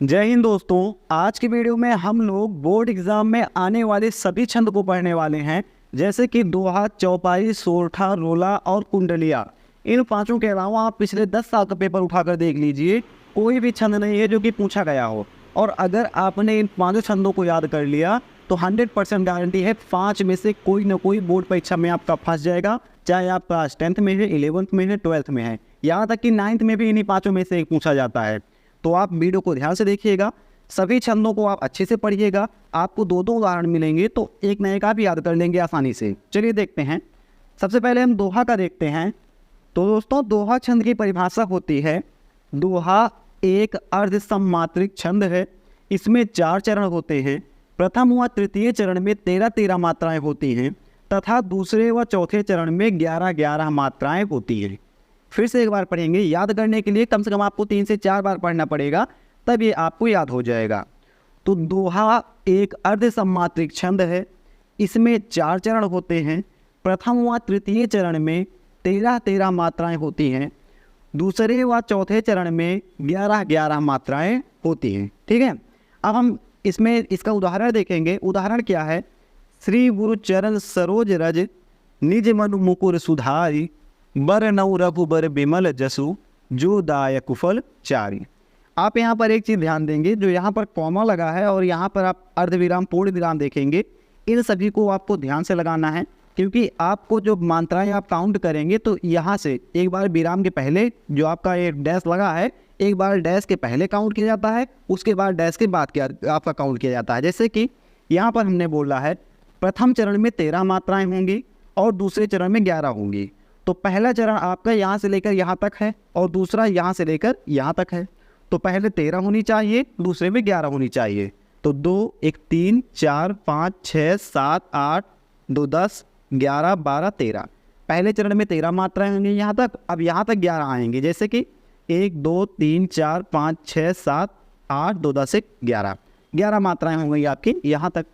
जय हिंद दोस्तों। आज की वीडियो में हम लोग बोर्ड एग्जाम में आने वाले सभी छंद को पढ़ने वाले हैं, जैसे कि दोहा, चौपाई, सोरठा, रोला और कुंडलिया। इन पांचों के अलावा आप पिछले 10 साल का पेपर उठाकर देख लीजिए, कोई भी छंद नहीं है जो कि पूछा गया हो। और अगर आपने इन पांचों छंदों को याद कर लिया तो 100% गारंटी है 5 में से कोई ना कोई बोर्ड परीक्षा में आपका फंस जाएगा, चाहे आप क्लास 10th में है, 11th में है, 12th में है, यहाँ तक कि 9th में भी इन्हीं पाँचों में से एक पूछा जाता है। तो आप वीडियो को ध्यान से देखिएगा, सभी छंदों को आप अच्छे से पढ़िएगा। आपको दो उदाहरण मिलेंगे तो एक नए का भी याद कर लेंगे आसानी से। चलिए देखते हैं। सबसे पहले हम दोहा का देखते हैं। तो दोस्तों, दोहा छंद की परिभाषा होती है, दोहा एक अर्ध सम्मात्रिक छंद है। इसमें 4 चरण होते हैं। प्रथम व तृतीय चरण में 13-13 मात्राएं होती हैं तथा दूसरे व चौथे चरण में 11-11 मात्राएं होती हैं। फिर से एक बार पढ़ेंगे। याद करने के लिए कम से कम आपको 3 से 4 बार पढ़ना पड़ेगा, तब ये आपको याद हो जाएगा। तो दोहा एक अर्ध सम्मात्रिक छंद है। इसमें 4 चरण होते हैं। प्रथम व तृतीय चरण में 13-13 मात्राएं होती हैं। दूसरे व चौथे चरण में 11-11 मात्राएं होती हैं। ठीक है, अब हम इसमें इसका उदाहरण देखेंगे। उदाहरण क्या है? श्री गुरु चरण सरोज रज, निज मनु मुकुर सुधारी, बर नौ रघुबर बिमल जसु, जो दाय कुफल चारी। आप यहाँ पर एक चीज़ ध्यान देंगे, जो यहाँ पर कॉमा लगा है और यहाँ पर आप अर्धविराम, पूर्ण विराम देखेंगे, इन सभी को आपको ध्यान से लगाना है, क्योंकि आपको जो मात्राएं आप काउंट करेंगे तो यहाँ से एक बार विराम के पहले जो आपका ये डैश लगा है, एक बार डैश के पहले काउंट किया जाता है, उसके बाद डैश के बाद आपका काउंट किया जाता है। जैसे कि यहाँ पर हमने बोला है प्रथम चरण में 13 मात्राएँ होंगी और दूसरे चरण में 11 होंगी। तो पहला चरण आपका यहाँ से लेकर यहाँ तक है और दूसरा यहाँ से लेकर यहाँ तक है। तो पहले 13 होनी चाहिए, दूसरे में 11 होनी चाहिए। तो 2, 1, 3, 4, 5, 6, 7, 8, 2, 10, 11, 12, 13। पहले चरण में 13 मात्राएं होंगी यहाँ तक। अब यहाँ तक 11 आएंगे, जैसे कि 1, 2, 3, 4, 5, 6, 7, 8, 2, 10, 11। 11 मात्राएं होंगी आपकी यहाँ तक।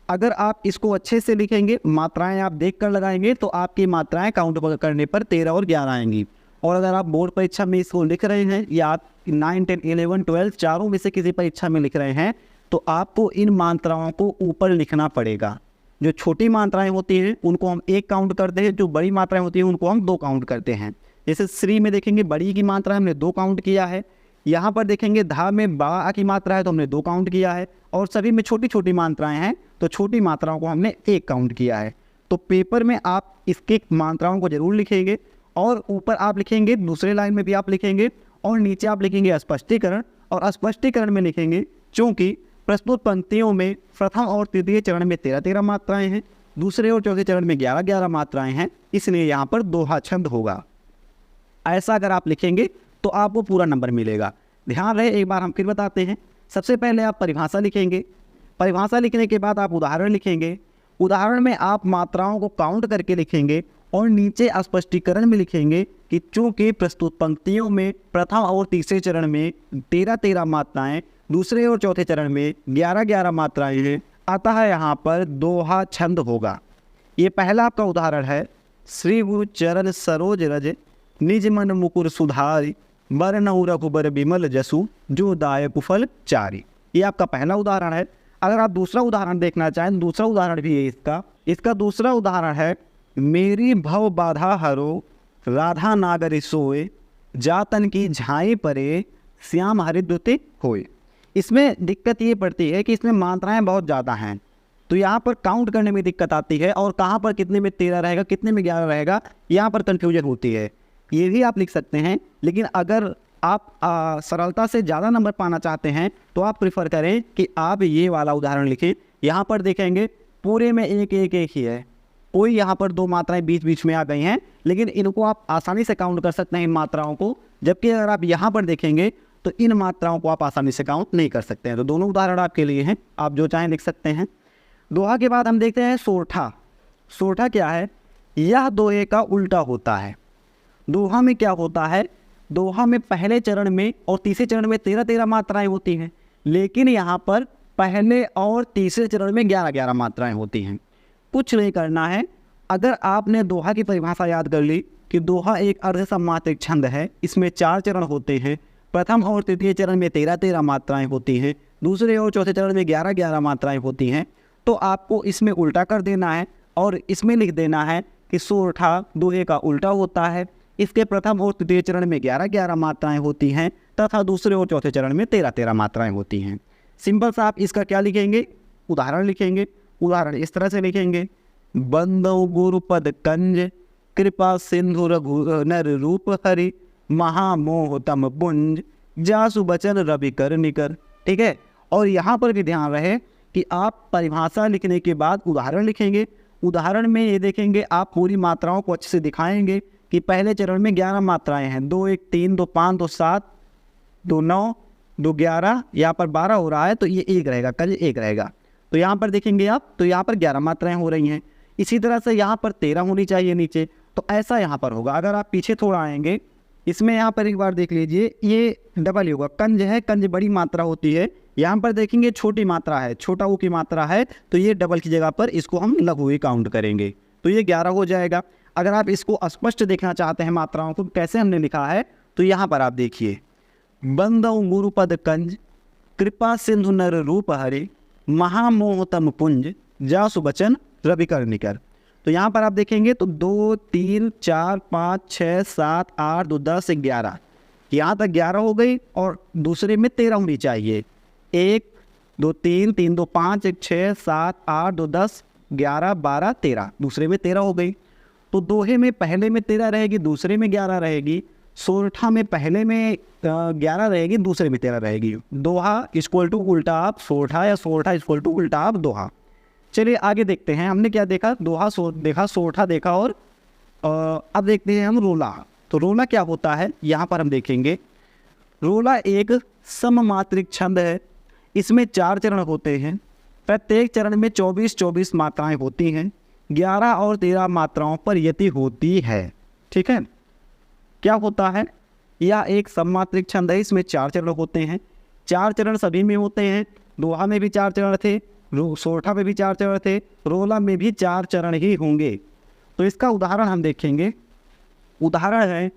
अगर आप इसको अच्छे से लिखेंगे, मात्राएं आप देख कर लगाएंगे, तो आपकी मात्राएं काउंट करने पर 13 और 11 आएंगी। और अगर आप बोर्ड परीक्षा में इसको लिख रहे हैं या आप 9, 10, 11, 12 चारों में से किसी परीक्षा में लिख रहे हैं, तो आपको इन मात्राओं को ऊपर लिखना पड़ेगा। जो छोटी मात्राएं होती हैं उनको हम 1 काउंट करते हैं, जो बड़ी मात्राएं होती हैं उनको हम 2 काउंट करते हैं। जैसे श्री में देखेंगे बड़ी की मात्रा हमने 2 काउंट किया है। यहाँ पर देखेंगे धा में बा की मात्रा है तो हमने 2 काउंट किया है। और सभी में छोटी छोटी मात्राएं हैं तो छोटी मात्राओं को हमने 1 काउंट किया है। तो पेपर में आप इसके मात्राओं को जरूर लिखेंगे और ऊपर आप लिखेंगे, दूसरे लाइन में भी आप लिखेंगे और नीचे आप लिखेंगे स्पष्टीकरण। और स्पष्टीकरण में लिखेंगे चूँकि प्रस्तुत पंक्तियों में प्रथम और तृतीय चरण में 13-13 मात्राएँ हैं, दूसरे और चौथे चरण में 11-11 मात्राएँ हैं, इसलिए यहाँ पर दोहा छंद होगा। ऐसा अगर आप लिखेंगे तो आपको पूरा नंबर मिलेगा। ध्यान रहे, एक बार हम फिर बताते हैं। सबसे पहले आप परिभाषा लिखेंगे। परिभाषा लिखने के बाद आप उदाहरण लिखेंगे। उदाहरण में आप मात्राओं को काउंट करके लिखेंगे और नीचे स्पष्टीकरण में लिखेंगे कि चूँकि प्रस्तुत पंक्तियों में प्रथम और तीसरे चरण में 13-13 मात्राएं, दूसरे और चौथे चरण में 11-11 मात्राएं हैं, अतः यहाँ पर दोहा छंद होगा। ये पहला आपका उदाहरण है। श्री गुरु चरण सरोज रज, निज मन मुकुर सुधारी, बर नौ रघुबर बिमल जसु, जो दाय कुफल चारी। ये आपका पहला उदाहरण है। अगर आप दूसरा उदाहरण देखना चाहें तो दूसरा उदाहरण भी है इसका दूसरा उदाहरण है, मेरी भव बाधा हरो, राधा नागर सोए, जातन की झाई परे, श्याम हरिद्युति होए। इसमें दिक्कत ये पड़ती है कि इसमें मात्राएं बहुत ज़्यादा हैं, तो यहाँ पर काउंट करने में दिक्कत आती है और कहाँ पर कितने में 13 रहेगा, कितने में 11 रहेगा, यहाँ पर कन्फ्यूजन होती है। ये भी आप लिख सकते हैं, लेकिन अगर आप सरलता से ज़्यादा नंबर पाना चाहते हैं तो आप प्रिफर करें कि आप ये वाला उदाहरण लिखें। यहाँ पर देखेंगे पूरे में 1-1-1 ही है, कोई यहाँ पर 2 मात्राएं बीच बीच में आ गई हैं, लेकिन इनको आप आसानी से काउंट कर सकते हैं इन मात्राओं को। जबकि अगर आप यहाँ पर देखेंगे तो इन मात्राओं को आप आसानी से काउंट नहीं कर सकते हैं। तो दोनों उदाहरण आपके लिए हैं, आप जो चाहें लिख सकते हैं। दोहा के बाद हम देखते हैं सोरठा। सोरठा क्या है? यह दोहे का उल्टा होता है। दोहा में क्या होता है? दोहा में पहले चरण में और तीसरे चरण में 13-13 मात्राएं होती हैं, लेकिन यहाँ पर पहले और तीसरे चरण में 11-11 मात्राएं होती हैं। कुछ नहीं करना है। अगर आपने दोहा की परिभाषा याद कर ली कि दोहा एक अर्ध सम्मात्रिक छंद है, इसमें 4 चरण होते हैं। प्रथम और तृतीय चरण में 13-13 मात्राएं होती हैं, दूसरे और चौथे चरण में 11-11 मात्राएं होती हैं। तो आपको इसमें उल्टा कर देना है और इसमें लिख देना है कि सोरठा दोहे का उल्टा होता है। इसके प्रथम और तृतीय चरण में 11-11 मात्राएं होती हैं तथा दूसरे और चौथे चरण में 13-13 मात्राएं होती हैं। सिंपल सा आप इसका क्या लिखेंगे, उदाहरण लिखेंगे। उदाहरण इस तरह से लिखेंगे, बंदौ गुरुपद कंज कृपा सिंधु रघु नर रूप हरि महामोह तम पुंज जासु बचन रवि कर निकर। ठीक है, और यहाँ पर भी ध्यान रहे कि आप परिभाषा लिखने के बाद उदाहरण लिखेंगे। उदाहरण में ये देखेंगे आप पूरी मात्राओं को अच्छे से दिखाएंगे कि पहले चरण में 11 मात्राएं हैं, 2 1 3 2 5 2 7 2 9 2 11, यहाँ पर 12 हो रहा है तो ये 1 रहेगा, कल 1 रहेगा। तो यहाँ पर देखेंगे आप तो यहाँ पर 11 मात्राएं हो रही हैं। इसी तरह से यहाँ पर 13 होनी चाहिए नीचे, तो ऐसा यहाँ पर होगा। अगर आप पीछे थोड़ा आएंगे, इसमें यहाँ पर एक बार देख लीजिए, ये डबल ही होगा। कंज है, कंज बड़ी मात्रा होती है, यहाँ पर देखेंगे छोटी मात्रा है, छोटा ऊ की मात्रा है, तो ये डबल की जगह पर इसको हम लघु ही काउंट करेंगे, तो ये 11 हो जाएगा। अगर आप इसको स्पष्ट देखना चाहते हैं मात्राओं को कैसे हमने लिखा है, तो यहाँ पर आप देखिए, बंदौ गुरुपद कंज कृपा सिंधु नर रूप हरि महामोह तम पुंज जासु बचन रवि कर निकर। तो यहाँ पर आप देखेंगे तो 2 3 4 5 6 7 8 2 10 11, यहाँ तक 11 हो गई और दूसरे में 13 होनी चाहिए। 1 2 3 3 2 5 1 6 7 8 2 10 11 12 13, दूसरे में 13 हो गई। तो दोहे में पहले में 13 रहेगी, दूसरे में 11 रहेगी। सोरठा में पहले में 11 रहेगी, दूसरे में 13 रहेगी। दोहा इक्वल टू उल्टा आप सोरठा या सोरठा इक्वल टू उल्टा आप दोहा। चलिए आगे देखते हैं, हमने क्या देखा, दोहा देखा, सोरठा देखा, और अब देखते हैं हम रोला। तो रोला क्या होता है, यहाँ पर हम देखेंगे। रोला एक सममात्रिक छंद है, इसमें 4 चरण होते हैं, प्रत्येक चरण में 24-24 मात्राएं होती हैं, 11 और 13 मात्राओं पर यति होती है। ठीक है, क्या होता है, यह एक सममात्रिक छंद है, इसमें 4 चरण होते हैं। 4 चरण सभी में होते हैं, दोहा में भी 4 चरण थे, सोरठा में भी 4 चरण थे, रोला में भी 4 चरण ही होंगे। तो इसका उदाहरण हम देखेंगे। उदाहरण है,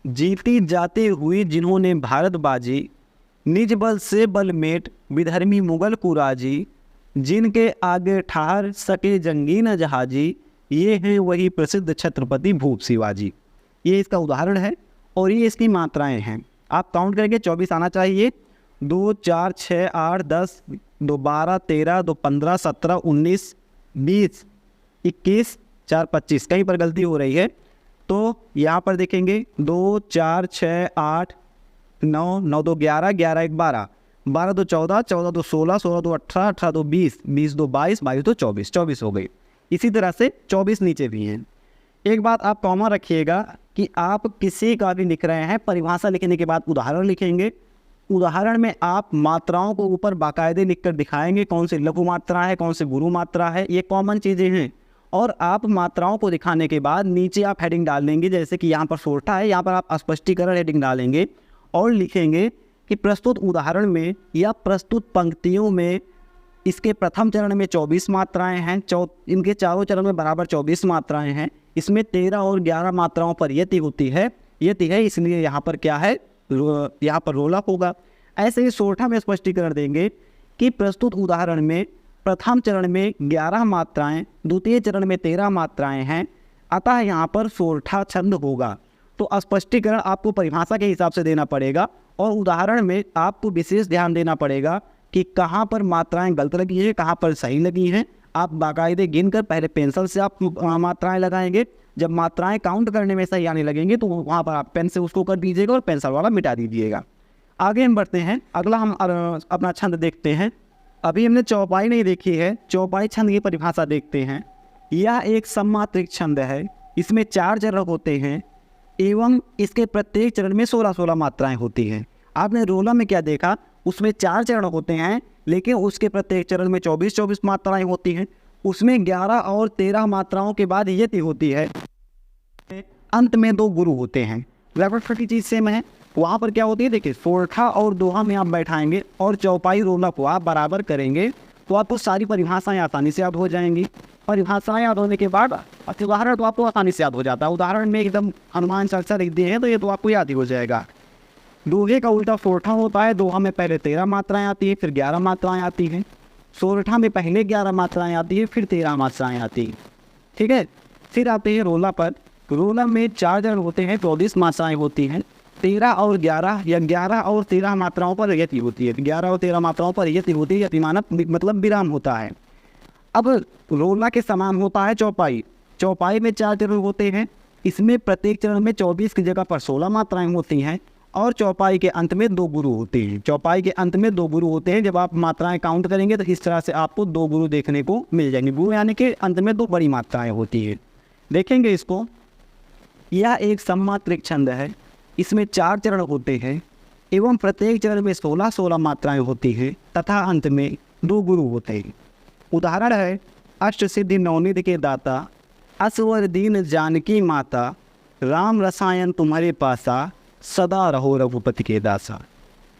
जीती जाते हुए जिन्होंने भारत बाजी, निज बल से बल मेट विधर्मी मुगल कुराजी, जिनके आगे ठहर सके जंगी न जहाजी, ये हैं वही प्रसिद्ध छत्रपति भूप शिवाजी। ये इसका उदाहरण है और ये इसकी मात्राएं हैं। आप काउंट करके 24 आना चाहिए। 2 4 6 8 10 2 12 13 2 15 17 19 20 21 4 25, कहीं पर गलती हो रही है तो यहाँ पर देखेंगे 2 4 6 8 9 9 2 11 11 1 12 12 2 14 14 2 16 16 2 18 18 2 20 20 2 22 22 2 24 24 हो गई। इसी तरह से 24 नीचे भी हैं। एक बात आप कॉमा रखिएगा कि आप किसी का भी लिख रहे हैं, परिभाषा लिखने के बाद उदाहरण लिखेंगे। उदाहरण में आप मात्राओं को ऊपर बाकायदे लिखकर दिखाएंगे, कौन सी लघु मात्रा है, कौन सी गुरु मात्रा है, ये कॉमन चीज़ें हैं। और आप मात्राओं को दिखाने के बाद नीचे आप हेडिंग डाल देंगे, जैसे कि यहाँ पर सोरठा है, यहाँ पर आप स्पष्टीकरण हेडिंग डालेंगे और लिखेंगे कि प्रस्तुत उदाहरण में या प्रस्तुत पंक्तियों में इसके प्रथम चरण में 24 मात्राएं हैं, इनके चारों चरण में बराबर 24 मात्राएं हैं, इसमें 13 और 11 मात्राओं पर यति होती है, यति है, इसलिए यहाँ पर क्या है, यहाँ पर रोला होगा। ऐसे ही सोरठा में स्पष्टीकरण देंगे कि प्रस्तुत उदाहरण में प्रथम चरण में 11 मात्राएं, द्वितीय चरण में 13 मात्राएं हैं, अतः यहाँ पर सोरठा छंद होगा। तो स्पष्टीकरण आपको परिभाषा के हिसाब से देना पड़ेगा और उदाहरण में आपको विशेष ध्यान देना पड़ेगा कि कहाँ पर मात्राएं गलत लगी हैं, कहाँ पर सही लगी हैं। आप बाकायदे गिनकर पहले पेंसिल से आप मात्राएं लगाएंगे, जब मात्राएं काउंट करने में सही आने लगेंगे तो वहाँ पर आप पेन से उसको कर दीजिएगा और पेंसिल वाला मिटा दीजिएगा। आगे हम बढ़ते हैं, अगला हम अपना छंद देखते हैं। अभी हमने चौपाई नहीं देखी है, चौपाई छंद की परिभाषा देखते हैं। यह एक सममात्रिक छंद है, इसमें 4 चरण होते हैं एवं इसके प्रत्येक चरण में 16-16 मात्राएं होती हैं। आपने रोला में क्या देखा, उसमें 4 चरण होते हैं लेकिन उसके प्रत्येक चरण में 24-24 मात्राएं होती हैं, उसमें 11 और 13 मात्राओं के बाद यति होती है, अंत में 2 गुरु होते हैं। लगभग छोटी चीज़ सेम है। वहाँ पर क्या होती है, देखिए सोरठा और दोहा में आप बैठाएंगे और चौपाई रोला को आप बराबर करेंगे तो आपको सारी परिभाषाएं आसानी से याद हो जाएंगी। परिभाषाएं याद होने के बाद उदाहरण तो आपको आसानी से याद हो जाता है। उदाहरण में एकदम अनुमान चर्चा लिख दिए हैं तो ये तो आपको याद ही हो जाएगा। दोहे का उल्टा सोरठा होता है। दोहा में पहले 13 मात्राएं आती है, फिर 11 मात्राएं आती हैं। सोरठा में पहले 11 मात्राएं आती है, फिर 13 मात्राएं आती हैं। ठीक है, फिर आते हैं रोला पर। रोला में 4 चरण होते हैं, 24 मात्राएं होती हैं। 13 और 11 या 11 और 13 मात्राओं पर यति होती है। 11 और 13 मात्राओं पर यति होती है, यतिमानक मतलब विराम होता है। अब रोला के समान होता है चौपाई। चौपाई में 4 चरण होते हैं, इसमें प्रत्येक चरण में 24 की जगह पर 16 मात्राएं होती हैं और चौपाई के अंत में 2 गुरु होते हैं। चौपाई के अंत में 2 गुरु होते हैं। जब आप मात्राएं काउंट करेंगे तो इस तरह से आपको 2 गुरु देखने को मिल जाएंगे। गुरु यानी कि अंत में 2 बड़ी मात्राएं होती हैं। देखेंगे इसको, यह एक सममात्रिक छंद है। इसमें 4 चरण होते हैं एवं प्रत्येक चरण में 16-16 मात्राएं होती हैं तथा अंत में 2 गुरु होते हैं। उदाहरण है, अष्ट सिद्धि नवनिधि के दाता, असवर दीन जानकी माता, राम रसायन तुम्हारे पासा, सदा रहो रघुपति के दासा।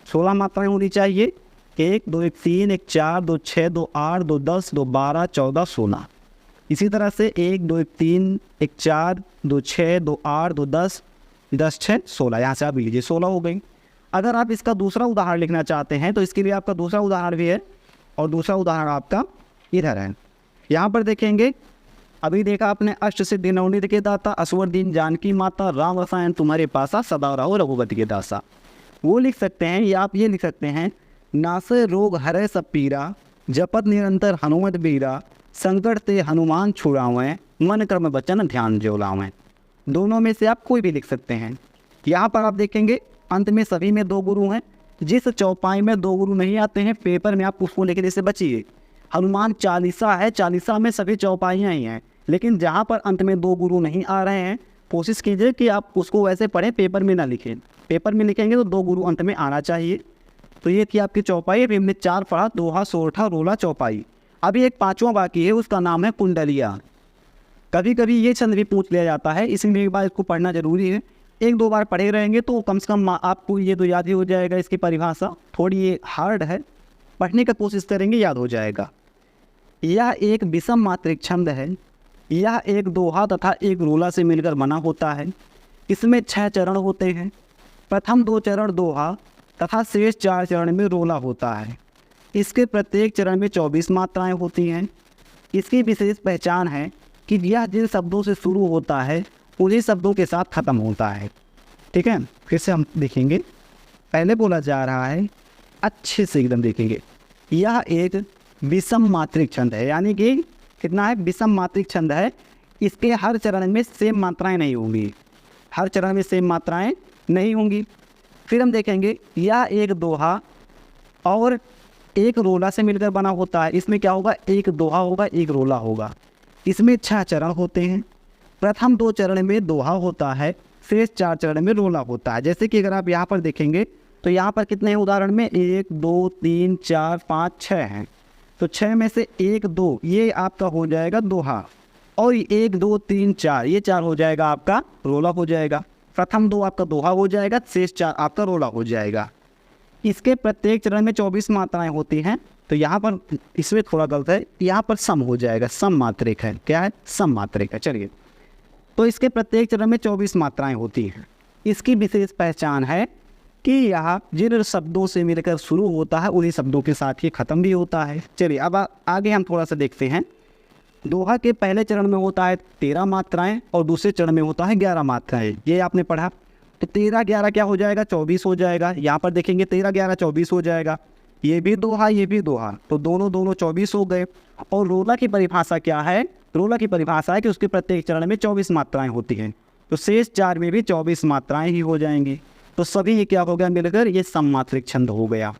16 मात्राएं होनी चाहिए। 1 2 1 3 1 4 2 6 2 8 2 10 2 12 14 16। इसी तरह से 1 2 1 3 1 4 2 6 2 8 2 10 10 6 16। यहाँ से आप लीजिए 16 हो गई। अगर आप इसका दूसरा उदाहरण लिखना चाहते हैं तो इसके लिए आपका दूसरा उदाहरण भी है और दूसरा उदाहरण आपका इधर है। यहाँ पर देखेंगे, अभी देखा आपने, अष्ट सिद्धि नवनिधि के दाता, असवर दीन जानकी माता, राम रसायन तुम्हारे पासा, सदा रहो रघुपति के दासा। वो लिख सकते हैं या आप ये लिख सकते हैं, नासे रोग हरे सब पीरा, जपत निरंतर हनुमत बीरा, संकट ते हनुमान छुड़ावें, मन कर्म वचन ध्यान जोलावें। दोनों में से आप कोई भी लिख सकते हैं। यहाँ पर आप देखेंगे अंत में सभी में 2 गुरु हैं। जिस चौपाई में 2 गुरु नहीं आते हैं, पेपर में आप उसको लिखने से बचिए। हनुमान चालीसा है, चालीसा में सभी चौपाइयाँ ही हैं, लेकिन जहाँ पर अंत में 2 गुरु नहीं आ रहे हैं, कोशिश कीजिए कि आप उसको वैसे पढ़ें, पेपर में ना लिखें। पेपर में लिखेंगे तो 2 गुरु अंत में आना चाहिए। तो ये थी आपकी चौपाई। अभी हमने 4 पढ़ा, दोहा, सोरठा, रोला, चौपाई। अभी एक 5वां बाकी है, उसका नाम है कुंडलिया। कभी कभी ये छंद भी पूछ लिया जाता है, इसलिए एक बार इसको पढ़ना जरूरी है। 1-2 बार पढ़े रहेंगे तो कम से कम आपको ये तो याद ही हो जाएगा। इसकी परिभाषा थोड़ी ये हार्ड है, पढ़ने का कोशिश करेंगे याद हो जाएगा। यह एक विषम मात्रिक छंद है। यह एक दोहा तथा एक रोला से मिलकर बना होता है। इसमें 6 चरण होते हैं। प्रथम 2 चरण दोहा तथा शेष 4 चरण में रोला होता है। इसके प्रत्येक चरण में 24 मात्राएं होती हैं। इसकी विशेष पहचान है कि यह जिन शब्दों से शुरू होता है उन्हीं शब्दों के साथ खत्म होता है। ठीक है, फिर से हम देखेंगे। पहले बोला जा रहा है, अच्छे से एकदम देखेंगे। यह एक विषम मात्रिक छंद है, यानी कि कितना है, विषम मात्रिक छंद है। इसके हर चरण में सेम मात्राएं नहीं होंगी, हर चरण में सेम मात्राएं नहीं होंगी। फिर हम देखेंगे, यह एक दोहा और एक रोला से मिलकर बना होता है। इसमें क्या होगा, एक दोहा होगा, एक रोला होगा। इसमें 6 चरण होते हैं। प्रथम 2 चरण में दोहा होता है, शेष 4 चरण में रोला होता है। जैसे कि अगर आप यहाँ पर देखेंगे तो यहाँ पर कितने उदाहरण में 1 2 3 4 5 6 हैं। तो 6 में से 1 2 ये आपका हो जाएगा दोहा, और 1 2 3 4 ये 4 हो जाएगा आपका रोला हो जाएगा। प्रथम 2 आपका दोहा हो जाएगा, शेष 4 आपका रोला हो जाएगा। इसके प्रत्येक चरण में 24 मात्राएं होती हैं। तो यहाँ पर इसमें थोड़ा गलत है, यहाँ पर सम हो जाएगा, सम मात्रिक है। क्या है, सम मात्रिक है। चलिए, तो इसके प्रत्येक चरण में 24 मात्राएं होती हैं। इसकी विशेष पहचान है कि यह जिन शब्दों से मिलकर शुरू होता है उन्हीं शब्दों के साथ ही खत्म भी होता है। चलिए अब आगे हम थोड़ा सा देखते हैं। दोहा के पहले चरण में होता है 13 मात्राएं और दूसरे चरण में होता है 11 मात्राएं। ये आपने पढ़ा। तो 13 11 क्या हो जाएगा, 24 हो जाएगा। यहाँ पर देखेंगे 13 11 24 हो जाएगा। ये भी दोहा, ये भी दोहा, तो दोनों 24 हो गए। और रोला की परिभाषा क्या है, रोला की परिभाषा है कि उसके प्रत्येक चरण में 24 मात्राएं होती हैं। तो शेष 4 में भी 24 मात्राएं ही हो जाएंगी। तो सभी ये क्या हो गया, मिलकर ये सममात्रिक छंद हो गया।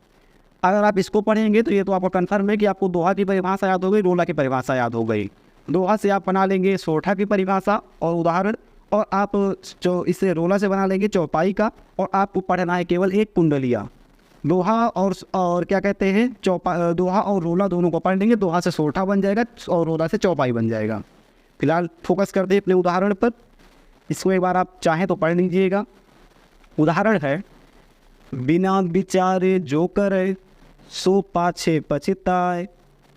अगर आप इसको पढ़ेंगे तो ये तो आपको कन्फर्म है कि आपको दोहा की परिभाषा याद हो गई, रोला की परिभाषा याद हो गई। दोहा से आप बना लेंगे सोरठा की परिभाषा और उदाहरण, और आप जो इसे रोला से बना लेंगे चौपाई का, और आपको पढ़ना है केवल एक कुंडलिया। दोहा और क्या कहते हैं, दोहा और रोला दोनों को पढ़ लेंगे। दोहा से सोरठा बन जाएगा और रोला से चौपाई बन जाएगा। फिलहाल फोकस कर दे अपने उदाहरण पर। इसको एक बार आप चाहें तो पढ़ लीजिएगा। उदाहरण है, बिना विचारे जो करे सो पाछे पछताए,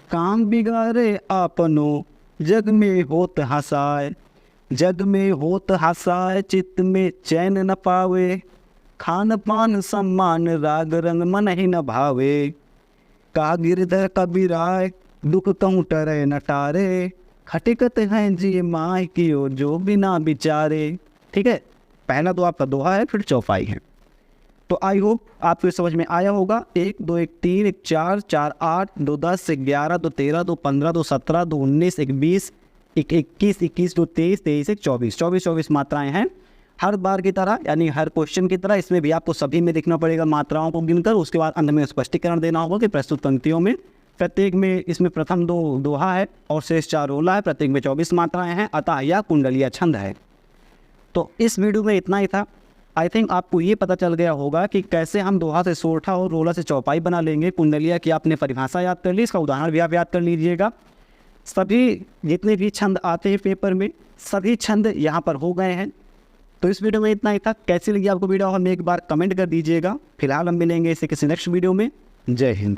काम बिगाड़े आपनो जग में होत हसाए, जग में होत हसाए चित्त में चैन न पावे, खान पान सम्मान राग रंग मन ही न भावे, का गिरधर कबीराय दुख कहूँ टरे न टारे, खटिकत हैं जी माय कियो जो बिना विचारे। ठीक है, पहला तो आपका दोहा है, फिर चौपाई है। तो आई होप आपको समझ में आया होगा। 1 2 1 3 1 4 4 8 2 10 1 11 2 13 2 15 2 17 2 19 1 20 1 21 21 2 23 23 1 24 24 मात्राएं हैं। हर बार की तरह यानी हर क्वेश्चन की तरह इसमें भी आपको सभी में लिखना पड़ेगा मात्राओं को गिनकर। उसके बाद अंत में स्पष्टीकरण देना होगा कि प्रस्तुत पंक्तियों में प्रत्येक में इसमें प्रथम 2 दोहा है और शेष 4 रोला है, प्रत्येक में 24 मात्राएं हैं, अतः यह कुंडलिया छंद है। तो इस वीडियो में इतना ही था। आई थिंक आपको ये पता चल गया होगा कि कैसे हम दोहा से सोरठा और रोला से चौपाई बना लेंगे। कुंडलिया की आपने परिभाषा याद कर ली, इसका उदाहरण भी आप याद कर लीजिएगा। सभी जितने भी छंद आते हैं पेपर में, सभी छंद यहाँ पर हो गए हैं। तो इस वीडियो में इतना ही था। कैसी लगी आपको वीडियो, हमें एक बार कमेंट कर दीजिएगा। फिलहाल हम मिलेंगे इसे किसी नेक्स्ट वीडियो में। जय हिंद।